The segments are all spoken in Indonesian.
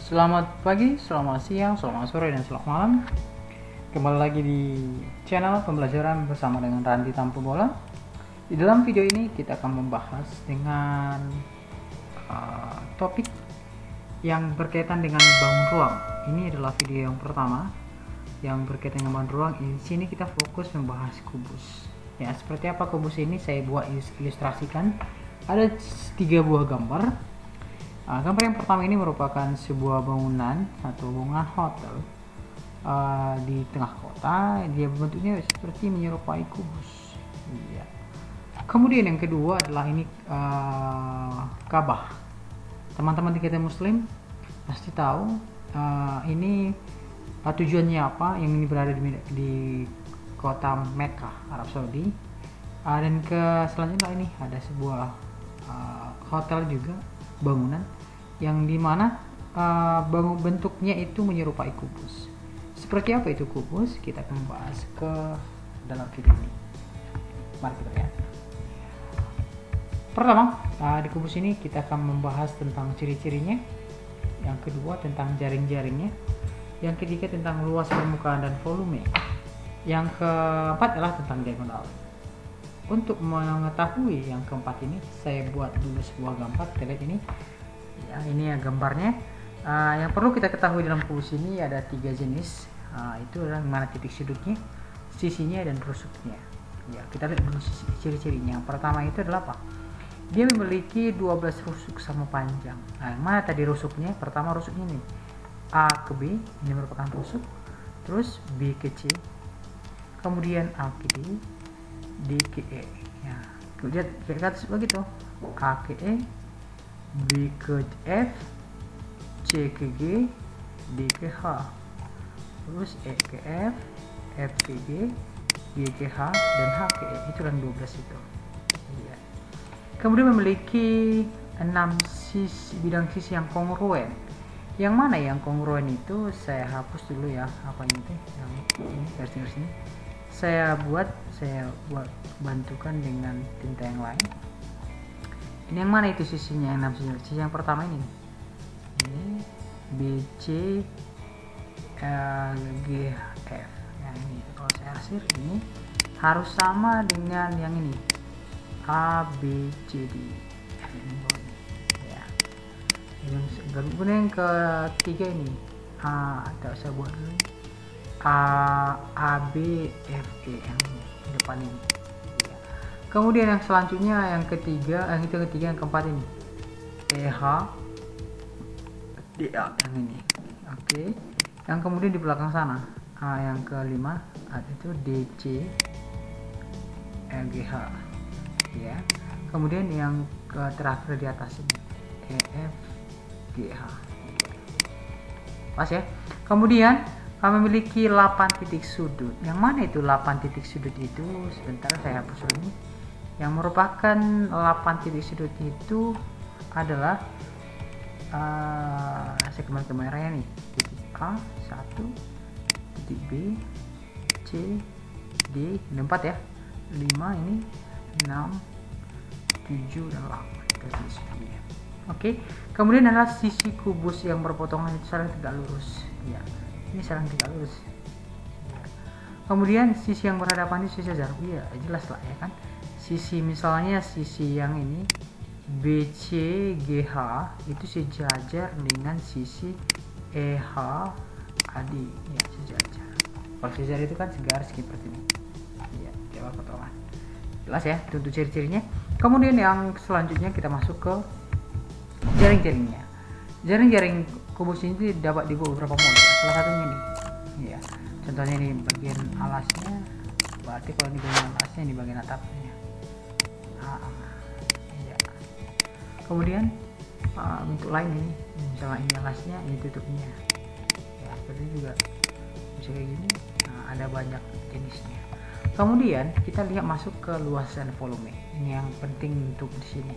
Selamat pagi, selamat siang, selamat sore, dan selamat malam. Kembali lagi di channel pembelajaran bersama dengan Randy Tampu Bola. Di dalam video ini kita akan membahas dengan topik yang berkaitan dengan bangun ruang. Ini adalah video yang pertama yang berkaitan dengan bangun ruang. Di sini kita fokus membahas kubus. Ya, seperti apa kubus ini saya buat ilustrasikan. Ada 3 buah gambar. Gambar yang pertama ini merupakan sebuah bangunan atau bangunan hotel di tengah kota. Dia bentuknya seperti menyerupai kubus. Ya. Kemudian yang kedua adalah ini Ka'bah. Teman-teman kita Muslim pasti tahu ini tujuannya apa. Yang ini berada di kota Mekah, Arab Saudi. Dan selanjutnya ini ada sebuah hotel juga, bangunan yang dimana bentuknya itu menyerupai kubus. Seperti apa itu kubus? Kita akan membahas ke dalam video ini. Mari kita lihat. Pertama, di kubus ini kita akan membahas tentang ciri-cirinya. Yang kedua tentang jaring-jaringnya. Yang ketiga tentang luas permukaan dan volume. Yang keempat adalah tentang diagonal. Untuk mengetahui yang keempat ini, saya buat dulu sebuah gambar. Kita lihat ini. Ya, ini ya gambarnya. Yang perlu kita ketahui dalam kubus ini ada 3 jenis. Itu adalah mana titik sudutnya, sisinya, dan rusuknya. Ya, kita lihat dulu ciri-cirinya. Yang pertama itu adalah apa? Dia memiliki 12 rusuk sama panjang. Yang mana tadi rusuknya? Pertama rusuknya ini A ke B, ini merupakan rusuk. Terus B ke C, kemudian A ke D, D ke E. Ya, lihat ke atas begitu. A ke E, B ke F, C ke G, D ke H, terus E ke F, F ke G, G ke H, dan H ke E. Itu kan 12 itu. Ya. Kemudian memiliki 6 bidang sisi yang kongruen. Yang mana yang kongruen itu saya hapus dulu ya, apa ini yang ini garis ini. Saya buat bantukan dengan tinta yang lain. Ini yang mana itu sisinya, yang 6 sisi yang pertama ini B, C, L, G, F. Yang ini kalau saya arsir ini harus sama dengan yang ini A, B, C, D. Ya. Kemudian yang ketiga ini saya buat dulu A, B, F, E yang depan ini. Ya. Kemudian yang selanjutnya yang ketiga yang keempat ini E, H, D, A yang ini. Oke. Yang kemudian di belakang sana yang kelima itu D, C, L, G, H. Ya. Kemudian yang terakhir di atas ini E, F, G, H. Pas ya. Kemudian memiliki 8 titik sudut. Yang mana itu 8 titik sudut itu? Sebentar saya hapus dulu. Yang merupakan 8 titik sudut itu adalah saya kembali ke merahnya nih. Titik A 1, titik B, C, D, 4 ya. 5 ini, 6, 7, dan 8 titik sudutnya. Oke. Kemudian adalah sisi kubus yang berpotongan itu saling tegak lurus. Ya. Ini saling tegak lurus. Kemudian sisi yang berhadapan ini sisi sejajar. Iya, jelas lah ya kan. Sisi misalnya sisi yang ini BC GH itu sejajar dengan sisi EH AD. Ya, sejajar. Kalau sejajar itu kan segaris seperti ini. Iya, coba potongan. Jelas ya, untuk ciri-cirinya. Kemudian yang selanjutnya kita masuk ke jaring-jaringnya. Jaring-jaring kubus ini dapat dibuat beberapa model. Salah satunya nih. Ya. Contohnya ini bagian alasnya. Berarti kalau di bagian alasnya di bagian atapnya. Ya. Kemudian bentuk lain ini. Misalnya ini alasnya, ini tutupnya. Ya, seperti juga bisa kayak gini. Ada banyak jenisnya. Kemudian kita lihat masuk ke luas dan volume. Ini yang penting untuk di sini.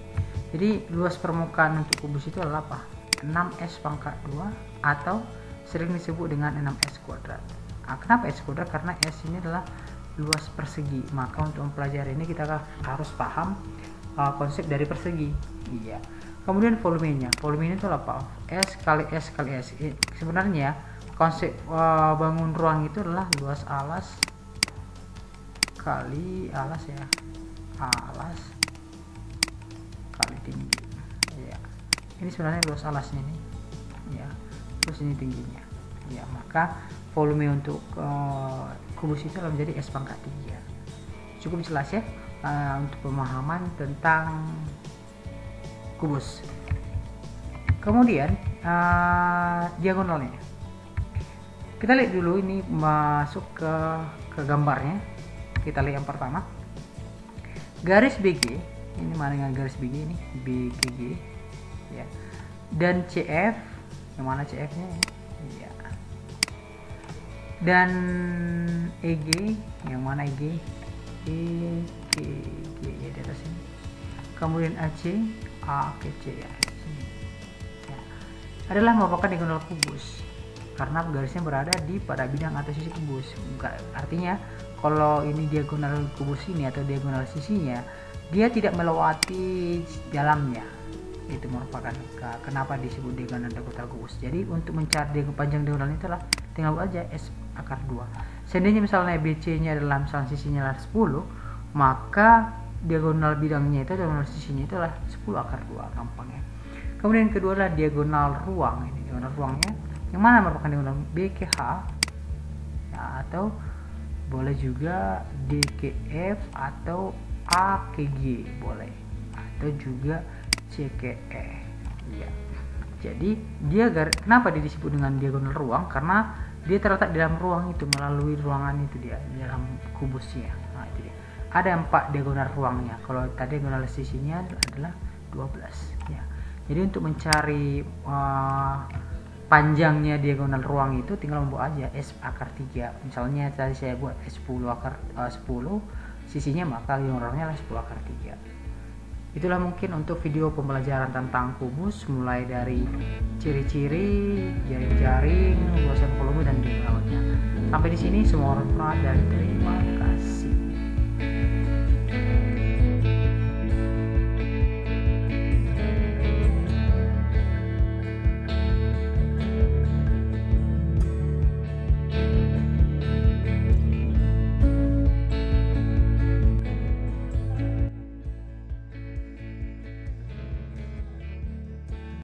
Jadi luas permukaan untuk kubus itu adalah apa? 6S pangkat 2 atau sering disebut dengan 6S kuadrat. Kenapa S kuadrat? Karena S ini adalah luas persegi. Maka untuk mempelajari ini kita harus paham konsep dari persegi. Iya. Kemudian volumenya itu apa? S kali S kali S. Sebenarnya konsep bangun ruang itu adalah luas alas kali alas ya, alas kali tinggi ya. Ini sebenarnya luas alasnya nih ya, terus ini tingginya ya, maka volume untuk kubus itu akan menjadi S pangkat 3. Cukup jelas ya untuk pemahaman tentang kubus. Kemudian diagonalnya kita lihat dulu, ini masuk ke gambarnya. Kita lihat yang pertama, garis BG ini, mana dengan garis BG ini, BGG ya, dan CF, yang mana CF nya ya, dan EG, yang mana EG, EG ya di atas ini. Kemudian AC, A ke C ya, sini ya, adalah merupakan diagonal kubus karena garisnya berada pada bidang atau sisi kubus. Artinya kalau ini diagonal kubus ini atau diagonal sisinya, dia tidak melewati dalamnya. Itu merupakan kenapa disebut diagonal kubus. Jadi untuk mencari panjang diagonal itu lah tinggal buat aja S akar 2. Seandainya misalnya BC nya adalah misalnya sisinya adalah 10, maka diagonal bidangnya itu, diagonal sisinya itu adalah 10 akar 2, gampangnya. Kemudian yang kedua adalah diagonal ruang. Ini diagonal ruangnya yang mana merupakan diagonal BKH ya, atau boleh juga DKF atau AKG boleh, atau juga CKE ya. Jadi dia kenapa dia disebut dengan diagonal ruang? Karena dia terletak di dalam ruang itu, melalui ruangan itu dia di dalam kubusnya. Nah, itu dia. Ada 4 diagonal ruangnya. Kalau tadi diagonal sisinya adalah 12 ya. Jadi untuk mencari panjangnya diagonal ruang itu tinggal membuat aja S akar 3. Misalnya tadi saya buat S10 akar 10 sisinya, maka diagonalnya adalah 10 akar 3. Itulah mungkin untuk video pembelajaran tentang kubus, mulai dari ciri-ciri, jaring-jaring, luasan volume dan diagonalnya. Sampai di sini semua orang dan terima kasih.